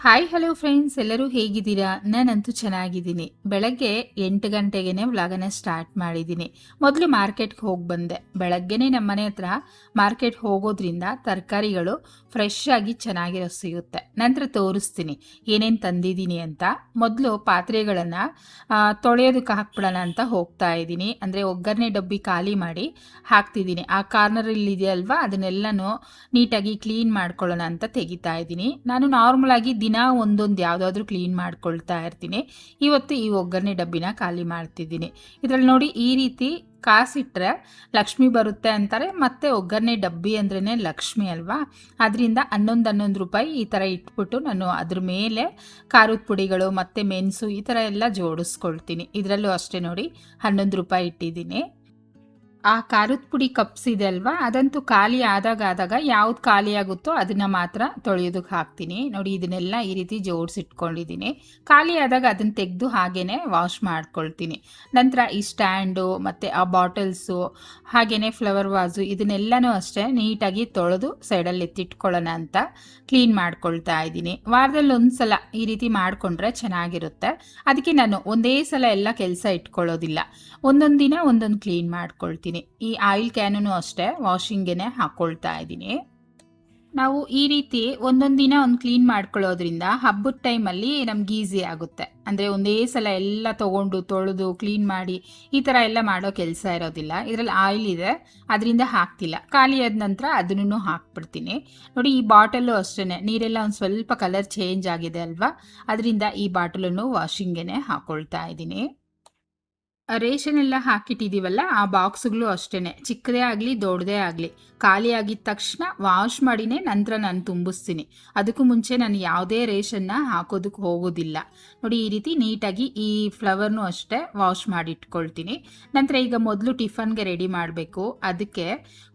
Hi hello friends, ಎಲ್ಲರೂ ಹೇಗಿದ್ದೀರಾ? ನಾನಂತೂ ಚೆನ್ನಾಗಿದ್ದೀನಿ. ಬೆಳಗ್ಗೆ 8 ಗಂಟೆಗೇ ವ್ಲಾಗನ್ನು ಸ್ಟಾರ್ಟ್ ಮಾಡಿದ್ದೀನಿ. ಮೊದಲು ಮಾರ್ಕೆಟ್ಗೆ ಹೋಗಿ ಬಂದೆ. ಬೆಳಗ್ಗೆನೇ ನಮ್ಮ ಮನೆ ಹತ್ರ ಮಾರ್ಕೆಟ್ ಹೋಗೋದ್ರಿಂದ ತರಕಾರಿಗಳು ಫ್ರೆಶ್ ಆಗಿ ಚೆನ್ನಾಗಿರೋ ಸಿಗುತ್ತೆ. ನಂತರ ತೋರಿಸ್ತೀನಿ ಏನೇನು ತಂದಿದ್ದೀನಿ ಅಂತ. ಮೊದಲು ಪಾತ್ರೆಗಳನ್ನು ತೊಳೆಯೋದಕ್ಕೆ ಹಾಕ್ಬಿಡೋಣ ಅಂತ ಹೋಗ್ತಾ ಇದ್ದೀನಿ. ಅಂದರೆ ಒಗ್ಗರಣೆ ಡಬ್ಬಿ ಖಾಲಿ ಮಾಡಿ ಹಾಕ್ತಿದ್ದೀನಿ. ಆ ಕಾರ್ನರಲ್ಲಿ ಇದೆಯಲ್ವಾ, ಅದನ್ನೆಲ್ಲನೂ ನೀಟಾಗಿ ಕ್ಲೀನ್ ಮಾಡ್ಕೊಳ್ಳೋಣ ಅಂತ ತೆಗಿತಾ ಇದ್ದೀನಿ. ನಾನು ನಾರ್ಮಲ್ ಆಗಿ ದಿನ ಒಂದೊಂದು ಯಾವುದಾದ್ರೂ ಕ್ಲೀನ್ ಮಾಡ್ಕೊಳ್ತಾ ಇರ್ತೀನಿ. ಇವತ್ತು ಈ ಒಗ್ಗರಣೆ ಡಬ್ಬಿನ ಖಾಲಿ ಮಾಡ್ತಿದ್ದೀನಿ. ಇದರಲ್ಲಿ ನೋಡಿ, ಈ ರೀತಿ ಕಾಸಿಟ್ರೆ ಲಕ್ಷ್ಮಿ ಬರುತ್ತೆ ಅಂತಾರೆ. ಮತ್ತು ಒಗ್ಗರಣೆ ಡಬ್ಬಿ ಅಂದ್ರೇ ಲಕ್ಷ್ಮಿ ಅಲ್ವಾ, ಅದರಿಂದ 11 ರೂಪಾಯಿ ಈ ಥರ ಇಟ್ಬಿಟ್ಟು ನಾನು ಅದ್ರ ಮೇಲೆ ಖಾರದ ಪುಡಿಗಳು ಮತ್ತು ಮೆಣಸು ಈ ಥರ ಎಲ್ಲ ಜೋಡಿಸ್ಕೊಳ್ತೀನಿ. ಇದರಲ್ಲೂ ಅಷ್ಟೇ ನೋಡಿ, 11 ರೂಪಾಯಿ ಇಟ್ಟಿದ್ದೀನಿ. ಆ ಖಾರದ ಪುಡಿ ಕಪ್ಸ್ ಇದೆ ಅಲ್ವಾ, ಅದಂತೂ ಖಾಲಿ ಆದಾಗ ಯಾವ್ದು ಖಾಲಿ ಆಗುತ್ತೋ ಅದನ್ನು ಮಾತ್ರ ತೊಳೆಯೋದಕ್ಕೆ ಹಾಕ್ತೀನಿ. ನೋಡಿ, ಇದನ್ನೆಲ್ಲ ಈ ರೀತಿ ಜೋಡಿಸಿಟ್ಕೊಂಡಿದ್ದೀನಿ. ಖಾಲಿ ಆದಾಗ ಅದನ್ನು ತೆಗೆದು ಹಾಗೇ ವಾಶ್ ಮಾಡ್ಕೊಳ್ತೀನಿ. ನಂತರ ಈ ಸ್ಟ್ಯಾಂಡು ಮತ್ತು ಆ ಬಾಟಲ್ಸು ಹಾಗೆಯೇ ಫ್ಲವರ್ ವಾಸು ಇದನ್ನೆಲ್ಲನೂ ಅಷ್ಟೇ ನೀಟಾಗಿ ತೊಳೆದು ಸೈಡಲ್ಲಿ ಎತ್ತಿಟ್ಕೊಳ್ಳೋಣ ಅಂತ ಕ್ಲೀನ್ ಮಾಡ್ಕೊಳ್ತಾ ಇದ್ದೀನಿ. ವಾರದಲ್ಲಿ ಒಂದು ಸಲ ಈ ರೀತಿ ಮಾಡಿಕೊಂಡ್ರೆ ಚೆನ್ನಾಗಿರುತ್ತೆ. ಅದಕ್ಕೆ ನಾನು ಒಂದೇ ಸಲ ಎಲ್ಲ ಕೆಲಸ ಇಟ್ಕೊಳ್ಳೋದಿಲ್ಲ, ಒಂದೊಂದು ದಿನ ಒಂದೊಂದು ಕ್ಲೀನ್ ಮಾಡ್ಕೊಳ್ತೀನಿ. ಈ ಆಯಿಲ್ ಕ್ಯಾನೂ ಅಷ್ಟೇ ವಾಷಿಂಗ್ಗೆ ಹಾಕೊಳ್ತಾ ಇದ್ದೀನಿ. ನಾವು ಈ ರೀತಿ ಒಂದೊಂದು ದಿನ ಒಂದು ಕ್ಲೀನ್ ಮಾಡ್ಕೊಳ್ಳೋದ್ರಿಂದ ಹಬ್ಬದ ಟೈಮಲ್ಲಿ ನಮ್ಗೆ ಈಸಿ ಆಗುತ್ತೆ. ಅಂದರೆ ಒಂದೇ ಸಲ ಎಲ್ಲ ತೊಗೊಂಡು ತೊಳೆದು ಕ್ಲೀನ್ ಮಾಡಿ ಈ ಥರ ಎಲ್ಲ ಮಾಡೋ ಕೆಲಸ ಇರೋದಿಲ್ಲ. ಇದರಲ್ಲಿ ಆಯಿಲ್ ಇದೆ, ಅದರಿಂದ ಹಾಕ್ತಿಲ್ಲ. ಖಾಲಿ ಆದ ನಂತರ ಅದನ್ನು ಹಾಕ್ಬಿಡ್ತೀನಿ. ನೋಡಿ, ಈ ಬಾಟಲು ಅಷ್ಟೇ, ನೀರೆಲ್ಲ ಒಂದು ಸ್ವಲ್ಪ ಕಲರ್ ಚೇಂಜ್ ಆಗಿದೆ ಅಲ್ವಾ, ಅದರಿಂದ ಈ ಬಾಟಲನ್ನು ವಾಷಿಂಗ್ಗೆ ಹಾಕೊಳ್ತಾ ಇದ್ದೀನಿ. ರೇಷನ್ ಎಲ್ಲ ಹಾಕಿಟ್ಟಿದ್ದೀವಲ್ಲ, ಆ ಬಾಕ್ಸ್ಗಳು ಅಷ್ಟೇ, ಚಿಕ್ಕದೇ ಆಗಲಿ ದೊಡ್ಡದೇ ಆಗಲಿ ಖಾಲಿ ಆಗಿದ ತಕ್ಷಣ ವಾಶ್ ಮಾಡಿನೇ ನಂತರ ನಾನು ತುಂಬಿಸ್ತೀನಿ. ಅದಕ್ಕೂ ಮುಂಚೆ ನಾನು ಯಾವುದೇ ರೇಷನ್ನ ಹಾಕೋದಕ್ಕೆ ಹೋಗೋದಿಲ್ಲ. ನೋಡಿ, ಈ ರೀತಿ ನೀಟಾಗಿ ಈ ಫ್ಲವರ್ನು ಅಷ್ಟೇ ವಾಶ್ ಮಾಡಿ ಇಟ್ಕೊಳ್ತೀನಿ. ನಂತರ ಈಗ ಮೊದಲು ಟಿಫನ್ಗೆ ರೆಡಿ ಮಾಡಬೇಕು. ಅದಕ್ಕೆ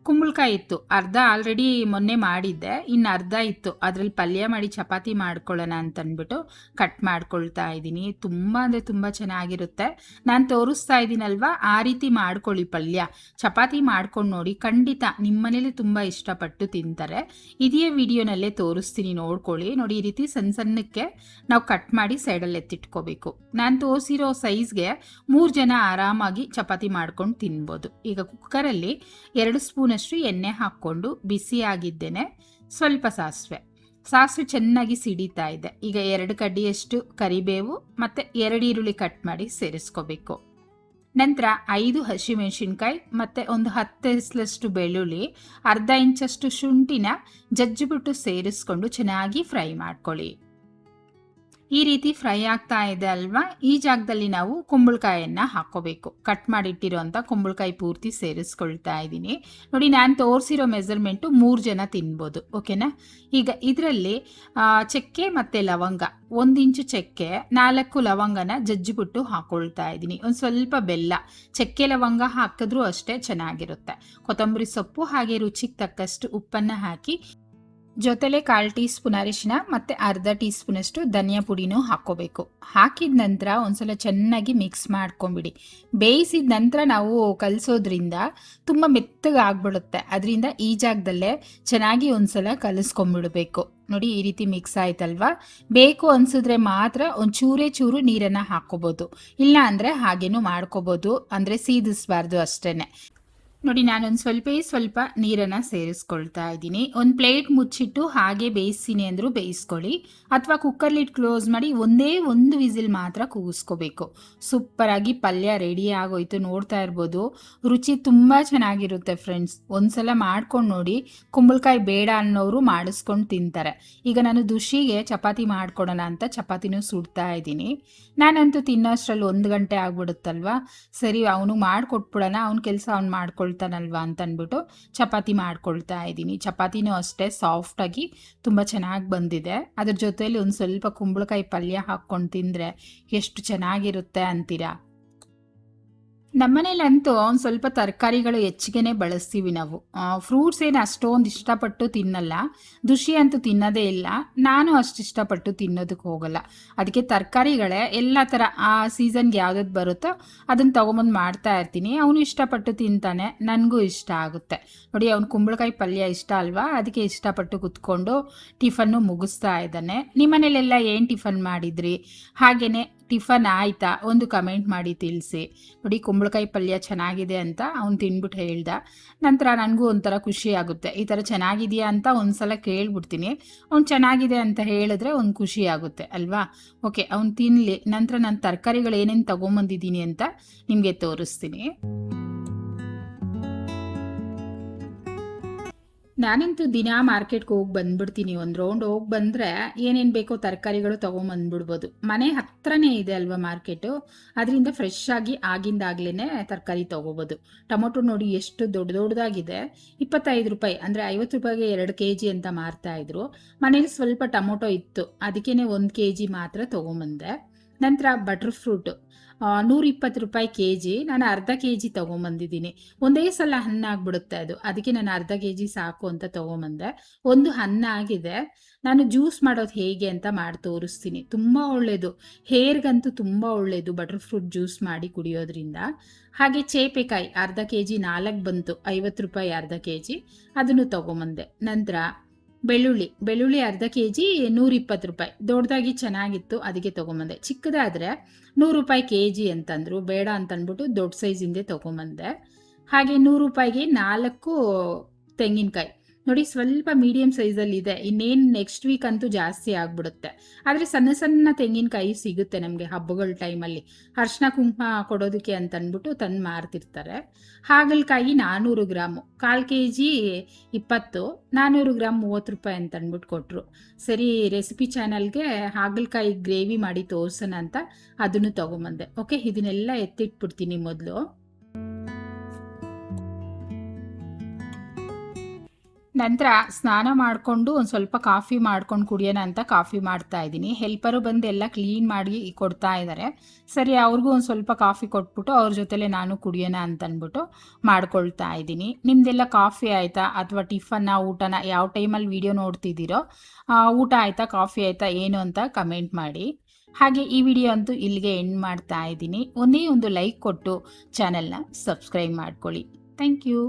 ಕುಂಬಳಕಾಯಿ ಇತ್ತು, ಅರ್ಧ ಆಲ್ರೆಡಿ ಮೊನ್ನೆ ಮಾಡಿದ್ದೆ, ಇನ್ನು ಅರ್ಧ ಇತ್ತು. ಅದರಲ್ಲಿ ಪಲ್ಯ ಮಾಡಿ ಚಪಾತಿ ಮಾಡ್ಕೊಳ್ಳೋಣ ಅಂತಂದ್ಬಿಟ್ಟು ಕಟ್ ಮಾಡ್ಕೊಳ್ತಾ ಇದ್ದೀನಿ. ತುಂಬ ಅಂದರೆ ತುಂಬ ಚೆನ್ನಾಗಿರುತ್ತೆ. ನಾನು ತೋರಿಸ್ತಾ ಇದ್ದೀನಲ್ವಾ, ಆ ರೀತಿ ಮಾಡ್ಕೊಳ್ಳಿ ಪಲ್ಯ. ಚಪಾತಿ ಮಾಡ್ಕೊಂಡು ನೋಡಿ, ಖಂಡಿತ ನಿಮ್ಮ ಮನೇಲಿ ತುಂಬ ಇಷ್ಟಪಟ್ಟು ತಿಂತಾರೆ. ಇದೇ ವಿಡಿಯೋನಲ್ಲೇ ತೋರಿಸ್ತೀನಿ, ನೋಡ್ಕೊಳ್ಳಿ. ನೋಡಿ, ಈ ರೀತಿ ಸಣ್ಣ ಸಣ್ಣಕ್ಕೆ ನಾವು ಕಟ್ ಮಾಡಿ ಸೈಡಲ್ಲಿ ಎತ್ತಿಟ್ಕೋಬೇಕು. ನಾನು ತೋರಿಸಿರೋ ಸೈಜ್ಗೆ 3 ಜನ ಆರಾಮಾಗಿ ಚಪಾತಿ ಮಾಡ್ಕೊಂಡು ತಿನ್ಬೋದು. ಈಗ ಕುಕ್ಕರಲ್ಲಿ 2 ಸ್ಪೂನಷ್ಟು ಎಣ್ಣೆ ಹಾಕ್ಕೊಂಡು ಬಿಸಿ ಆಗಿದ್ದೇನೆ ಸ್ವಲ್ಪ ಸಾಸಿವೆ ಚೆನ್ನಾಗಿ ಸಿಡಿತಾ ಇದೆ. ಈಗ 2 ಕಡ್ಡಿಯಷ್ಟು ಕರಿಬೇವು ಮತ್ತು 2 ಈರುಳ್ಳಿ ಕಟ್ ಮಾಡಿ ಸೇರಿಸ್ಕೋಬೇಕು. ನಂತರ 5 ಹಸಿಮೆಣಸಿನ್ಕಾಯಿ ಮತ್ತು ಒಂದು 10 ಎಸಳಷ್ಟು ಬೆಳ್ಳುಳ್ಳಿ, ಅರ್ಧ ಇಂಚಷ್ಟು ಶುಂಠಿನ ಜಜ್ಜಿಬಿಟ್ಟು ಸೇರಿಸ್ಕೊಂಡು ಚೆನ್ನಾಗಿ ಫ್ರೈ ಮಾಡ್ಕೊಳ್ಳಿ. ಈ ರೀತಿ ಫ್ರೈ ಆಗ್ತಾ ಇದೆ ಅಲ್ವಾ, ಈ ಜಾಗದಲ್ಲಿ ನಾವು ಕುಂಬಳಕಾಯನ್ನು ಹಾಕ್ಕೋಬೇಕು. ಕಟ್ ಮಾಡಿಟ್ಟಿರೋಂಥ ಕುಂಬಳಕಾಯಿ ಪೂರ್ತಿ ಸೇರಿಸ್ಕೊಳ್ತಾ ಇದ್ದೀನಿ. ನೋಡಿ, ನಾನು ತೋರಿಸಿರೋ ಮೆಜರ್ಮೆಂಟು 3 ಜನ ತಿನ್ಬೋದು, ಓಕೆನಾ. ಈಗ ಇದರಲ್ಲಿ ಚಕ್ಕೆ ಮತ್ತು ಲವಂಗ, 1 ಇಂಚು ಚಕ್ಕೆ, 4 ಲವಂಗನ ಜಜ್ಜಿಬಿಟ್ಟು ಹಾಕ್ಕೊಳ್ತಾ ಇದ್ದೀನಿ. ಒಂದು ಸ್ವಲ್ಪ ಬೆಲ್ಲ, ಚಕ್ಕೆ ಲವಂಗ ಹಾಕಿದ್ರೂ ಅಷ್ಟೇ ಚೆನ್ನಾಗಿರುತ್ತೆ. ಕೊತ್ತಂಬರಿ ಸೊಪ್ಪು ಹಾಗೆ ರುಚಿಗೆ ತಕ್ಕಷ್ಟು ಉಪ್ಪನ್ನು ಹಾಕಿ, ಜೊತೆಲೆ 1/4 ಟೀ ಸ್ಪೂನ್ ಅರಿಶಿನ ಮತ್ತು ಅರ್ಧ ಟೀ ಸ್ಪೂನಷ್ಟು ಧನಿಯಾ ಪುಡಿನೂ ಹಾಕ್ಕೋಬೇಕು. ಹಾಕಿದ ನಂತರ ಒಂದ್ಸಲ ಚೆನ್ನಾಗಿ ಮಿಕ್ಸ್ ಮಾಡ್ಕೊಂಬಿಡಿ. ಬೇಯಿಸಿದ ನಂತರ ನಾವು ಕಲಿಸೋದ್ರಿಂದ ತುಂಬ ಮೆತ್ತಗೆ ಆಗ್ಬಿಡುತ್ತೆ. ಅದರಿಂದ ಈ ಜಾಗದಲ್ಲೇ ಚೆನ್ನಾಗಿ ಒಂದ್ಸಲ ಕಲಿಸ್ಕೊಂಬಿಡಬೇಕು. ನೋಡಿ, ಈ ರೀತಿ ಮಿಕ್ಸ್ ಆಯ್ತಲ್ವಾ. ಬೇಕು ಅನಿಸಿದ್ರೆ ಮಾತ್ರ ಚೂರು ನೀರನ್ನು ಹಾಕ್ಕೋಬೋದು, ಇಲ್ಲ ಅಂದರೆ ಹಾಗೇನೂ ಮಾಡ್ಕೋಬೋದು. ಅಂದರೆ ಸೀದಿಸ್ಬಾರ್ದು ಅಷ್ಟೇ. ನೋಡಿ, ನಾನೊಂದು ಸ್ವಲ್ಪ ನೀರನ್ನು ಸೇರಿಸ್ಕೊಳ್ತಾ ಇದ್ದೀನಿ. ಒಂದು ಪ್ಲೇಟ್ ಮುಚ್ಚಿಟ್ಟು ಹಾಗೆ ಬೇಯಿಸ್ತೀನಿ ಅಂದರೂ ಬೇಯಿಸ್ಕೊಳ್ಳಿ, ಅಥವಾ ಕುಕ್ಕರ್ಲಿಟ್ಟು ಕ್ಲೋಸ್ ಮಾಡಿ ಒಂದೇ ಒಂದು ವಿಸಿಲ್ ಮಾತ್ರ ಕೂಗಿಸ್ಕೋಬೇಕು. ಸೂಪರಾಗಿ ಪಲ್ಯ ರೆಡಿ ಆಗೋಯ್ತು, ನೋಡ್ತಾ ಇರ್ಬೋದು. ರುಚಿ ತುಂಬ ಚೆನ್ನಾಗಿರುತ್ತೆ ಫ್ರೆಂಡ್ಸ್. ಒಂದ್ಸಲ ಮಾಡ್ಕೊಂಡು ನೋಡಿ, ಕುಂಬಳಕಾಯಿ ಬೇಡ ಅನ್ನೋರು ಮಾಡಿಸ್ಕೊಂಡು ತಿಂತಾರೆ. ಈಗ ನಾನು ದುಶಿಗೆ ಚಪಾತಿ ಮಾಡ್ಕೊಡೋಣ ಅಂತ ಚಪಾತಿನೂ ಸುಡ್ತಾ ಇದ್ದೀನಿ. ನಾನಂತೂ ತಿನ್ನೋಷ್ಟರಲ್ಲಿ 1 ಗಂಟೆ ಆಗ್ಬಿಡುತ್ತಲ್ವ, ಸರಿ ಅವನು ಮಾಡಿಕೊಟ್ಬಿಡೋಣ, ಅವ್ನ ಕೆಲಸ ಅವ್ನು ಮಾಡ್ಕೊಳ್ತಾನಲ್ವ ಅಂತ ಅಂದ್ಬಿಟ್ಟು ಚಪಾತಿ ಮಾಡ್ಕೊಳ್ತಾ ಇದ್ದೀನಿ. ಚಪಾತಿನೂ ಅಷ್ಟೇ ಸಾಫ್ಟಾಗಿ ತುಂಬ ಚೆನ್ನಾಗಿ ಬಂದಿದೆ. ಅದ್ರ ಜೊತೆಯಲ್ಲಿ ಒಂದು ಸ್ವಲ್ಪ ಕುಂಬಳಕಾಯಿ ಪಲ್ಯ ಹಾಕ್ಕೊಂಡು ತಿಂದರೆ ಎಷ್ಟು ಚೆನ್ನಾಗಿರುತ್ತೆ ಅಂತೀರಾ. ನಮ್ಮನೇಲಂತೂ ಒಂದು ಸ್ವಲ್ಪ ತರಕಾರಿಗಳು ಹೆಚ್ಚಿಗೆನೇ ಬಳಸ್ತೀವಿ ನಾವು. ಫ್ರೂಟ್ಸ್ ಏನು ಅಷ್ಟೊಂದು ಇಷ್ಟಪಟ್ಟು ತಿನ್ನಲ್ಲ. ದುಷಿ ಅಂತೂ ತಿನ್ನೋದೇ ಇಲ್ಲ. ನಾನು ಅಷ್ಟು ಇಷ್ಟಪಟ್ಟು ತಿನ್ನೋದಕ್ಕೆ ಹೋಗಲ್ಲ. ಅದಕ್ಕೆ ತರಕಾರಿಗಳೇ ಎಲ್ಲ ಥರ ಆ ಸೀಸನ್‌ಗೆ ಯಾವ್ದ್ಯಾವ್ದು ಬರುತ್ತೋ ಅದನ್ನು ತೊಗೊಂಬಂದು ಮಾಡ್ತಾ ಇರ್ತೀನಿ. ಅವನು ಇಷ್ಟಪಟ್ಟು ತಿಂತಾನೆ, ನನಗೂ ಇಷ್ಟ ಆಗುತ್ತೆ. ನೋಡಿ ಅವ್ನು ಕುಂಬಳಕಾಯಿ ಪಲ್ಯ ಇಷ್ಟ ಅಲ್ವಾ, ಅದಕ್ಕೆ ಇಷ್ಟಪಟ್ಟು ಕುತ್ಕೊಂಡು ಟಿಫನ್ನು ಮುಗಿಸ್ತಾ ಇದ್ದಾನೆ. ನಿಮ್ಮನೇಲೆಲ್ಲ ಏನು ಟಿಫನ್ ಮಾಡಿದ್ರಿ? ಹಾಗೆಯೇ ಟಿಫನ್ ಆಯಿತಾ? ಒಂದು ಕಮೆಂಟ್ ಮಾಡಿ ತಿಳಿಸಿ. ನೋಡಿ ಕುಂಬಳಕಾಯಿ ಪಲ್ಯ ಚೆನ್ನಾಗಿದೆ ಅಂತ ಅವ್ನು ತಿಂದ್ಬಿಟ್ಟು ಹೇಳ್ದ. ನಂತರ ನನಗೂ ಒಂಥರ ಖುಷಿ ಆಗುತ್ತೆ. ಈ ಥರ ಚೆನ್ನಾಗಿದೆಯಾ ಅಂತ ಒಂದ್ಸಲ ಕೇಳ್ಬಿಡ್ತೀನಿ. ಅವ್ನು ಚೆನ್ನಾಗಿದೆ ಅಂತ ಹೇಳಿದ್ರೆ ಒಂದು ಖುಷಿ ಆಗುತ್ತೆ ಅಲ್ವಾ? ಓಕೆ, ಅವ್ನು ತಿನ್ನಲಿ. ನಂತರ ನಾನು ತರಕಾರಿಗಳು ಏನೇನು ತೊಗೊಂಬಂದಿದ್ದೀನಿ ಅಂತ ನಿಮಗೆ ತೋರಿಸ್ತೀನಿ. ನಾನಂತೂ ದಿನಾ ಮಾರ್ಕೆಟ್ಗೆ ಹೋಗಿ ಬಂದ್ಬಿಡ್ತೀನಿ. ಒಂದು ರೌಂಡ್ ಹೋಗಿ ಬಂದರೆ ಏನೇನು ಬೇಕೋ ತರಕಾರಿಗಳು ತೊಗೊಂಬಂದ್ಬಿಡ್ಬೋದು. ಮನೆ ಹತ್ರನೇ ಇದೆ ಅಲ್ವಾ ಮಾರ್ಕೆಟು, ಅದರಿಂದ ಫ್ರೆಶ್ ಆಗಿ ಆಗಿಂದಾಗ್ಲೇ ತರಕಾರಿ ತೊಗೋಬೋದು. ಟೊಮೊಟೊ ನೋಡಿ ಎಷ್ಟು ದೊಡ್ಡ ದೊಡ್ಡದಾಗಿದೆ. 25 ರೂಪಾಯಿ, ಅಂದರೆ 50 ರೂಪಾಯಿಗೆ 2 kg ಅಂತ ಮಾರ್ತಾಯಿದ್ರು. ಮನೇಲಿ ಸ್ವಲ್ಪ ಟೊಮೊಟೊ ಇತ್ತು, ಅದಕ್ಕೇ 1 kg ಮಾತ್ರ ತೊಗೊಂಬಂದೆ. ನಂತರ ಬಟರ್ ಫ್ರೂಟು 120 ರೂಪಾಯಿ kg. ನಾನು ಅರ್ಧ kg ತೊಗೊಂಬಂದಿದ್ದೀನಿ. ಒಂದೇ ಸಲ ಹಣ್ಣಾಗ್ಬಿಡುತ್ತೆ ಅದು, ಅದಕ್ಕೆ ನಾನು ಅರ್ಧ kg ಸಾಕು ಅಂತ ತೊಗೊಂಬಂದೆ. ಒಂದು ಹಣ್ಣಾಗಿದೆ. ನಾನು ಜ್ಯೂಸ್ ಮಾಡೋದು ಹೇಗೆ ಅಂತ ಮಾಡಿ ತೋರಿಸ್ತೀನಿ. ತುಂಬ ಒಳ್ಳೆಯದು, ಹೇರ್ಗಂತೂ ತುಂಬ ಒಳ್ಳೆಯದು ಬಟರ್ ಫ್ರೂಟ್ ಜ್ಯೂಸ್ ಮಾಡಿ ಕುಡಿಯೋದ್ರಿಂದ. ಹಾಗೆ ಚೇಪೆಕಾಯಿ ಅರ್ಧ kg 4 ಬಂತು, 50 ರೂಪಾಯಿ ಅರ್ಧ kg, ಅದನ್ನು ತೊಗೊಂಬಂದೆ. ನಂತರ ಬೆಳ್ಳುಳ್ಳಿ ಅರ್ಧ kg 120 ರೂಪಾಯಿ. ದೊಡ್ಡದಾಗಿ ಚೆನ್ನಾಗಿತ್ತು, ಅದಕ್ಕೆ ತೊಗೊಂಬಂದೆ. ಚಿಕ್ಕದಾದರೆ 100 ರೂಪಾಯಿ kg ಅಂತಂದರು, ಬೇಡ ಅಂತಂದ್ಬಿಟ್ಟು ದೊಡ್ಡ ಸೈಜಿಂದೇ ತೊಗೊಂಬಂದೆ. ಹಾಗೆ 100 ರೂಪಾಯಿಗೆ 4 ತೆಂಗಿನಕಾಯಿ. ನೋಡಿ ಸ್ವಲ್ಪ ಮೀಡಿಯಮ್ ಸೈಜಲ್ಲಿದೆ. ಇನ್ನೇನು ನೆಕ್ಸ್ಟ್ ವೀಕ್ ಅಂತೂ ಜಾಸ್ತಿ ಆಗಿಬಿಡುತ್ತೆ. ಆದರೆ ಸಣ್ಣ ಸಣ್ಣ ತೆಂಗಿನಕಾಯಿ ಸಿಗುತ್ತೆ ನಮಗೆ ಹಬ್ಬಗಳ ಟೈಮಲ್ಲಿ, ಅರ್ಶಿನ ಕುಂಕುಮ ಕೊಡೋದಕ್ಕೆ ಅಂತಂದ್ಬಿಟ್ಟು ತಂದು ಮಾರ್ತಿರ್ತಾರೆ. ಹಾಗಲಕಾಯಿ 400 ಗ್ರಾಮು, 1/4 kg 20, 400 ಗ್ರಾಮ್ 30 ರೂಪಾಯಿ ಅಂತಂದ್ಬಿಟ್ಟು ಕೊಟ್ಟರು. ಸರಿ, ರೆಸಿಪಿ ಚಾನಲ್ಗೆ ಹಾಗಲಕಾಯಿ ಗ್ರೇವಿ ಮಾಡಿ ತೋರ್ಸೋಣ ಅಂತ ಅದನ್ನು ತೊಗೊಂಬಂದೆ. ಓಕೆ, ಇದನ್ನೆಲ್ಲ ಎತ್ತಿಟ್ಬಿಡ್ತೀನಿ ಮೊದಲು. ನಂತರ ಸ್ನಾನ ಮಾಡಿಕೊಂಡು ಒಂದು ಸ್ವಲ್ಪ ಕಾಫಿ ಮಾಡ್ಕೊಂಡು ಕುಡಿಯೋಣ ಅಂತ ಕಾಫಿ ಮಾಡ್ತಾ ಇದ್ದೀನಿ. ಹೆಲ್ಪರು ಬಂದು ಎಲ್ಲ ಕ್ಲೀನ್ ಮಾಡಿ ಕೊಡ್ತಾ ಇದ್ದಾರೆ. ಸರಿ, ಅವ್ರಿಗೂ ಒಂದು ಸ್ವಲ್ಪ ಕಾಫಿ ಕೊಟ್ಬಿಟ್ಟು ಅವ್ರ ಜೊತೆಲೇ ನಾನು ಕುಡಿಯೋಣ ಅಂತಂದ್ಬಿಟ್ಟು ಮಾಡ್ಕೊಳ್ತಾ ಇದ್ದೀನಿ. ನಿಮ್ಮದೆಲ್ಲ ಕಾಫಿ ಆಯಿತಾ ಅಥವಾ ಟಿಫನ್ನ ಊಟನ ಯಾವ ಟೈಮಲ್ಲಿ ವಿಡಿಯೋ ನೋಡ್ತಿದ್ದೀರೋ, ಊಟ ಆಯಿತಾ ಕಾಫಿ ಆಯಿತಾ ಏನು ಅಂತ ಕಮೆಂಟ್ ಮಾಡಿ. ಹಾಗೆ ಈ ವಿಡಿಯೋ ಅಂತೂ ಇಲ್ಲಿಗೆ ಎಂಡ್ ಮಾಡ್ತಾ ಇದ್ದೀನಿ. ಒಂದೇ ಒಂದು ಲೈಕ್ ಕೊಟ್ಟು ಚಾನಲ್ನ ಸಬ್ಸ್ಕ್ರೈಬ್ ಮಾಡ್ಕೊಳ್ಳಿ. Thank you.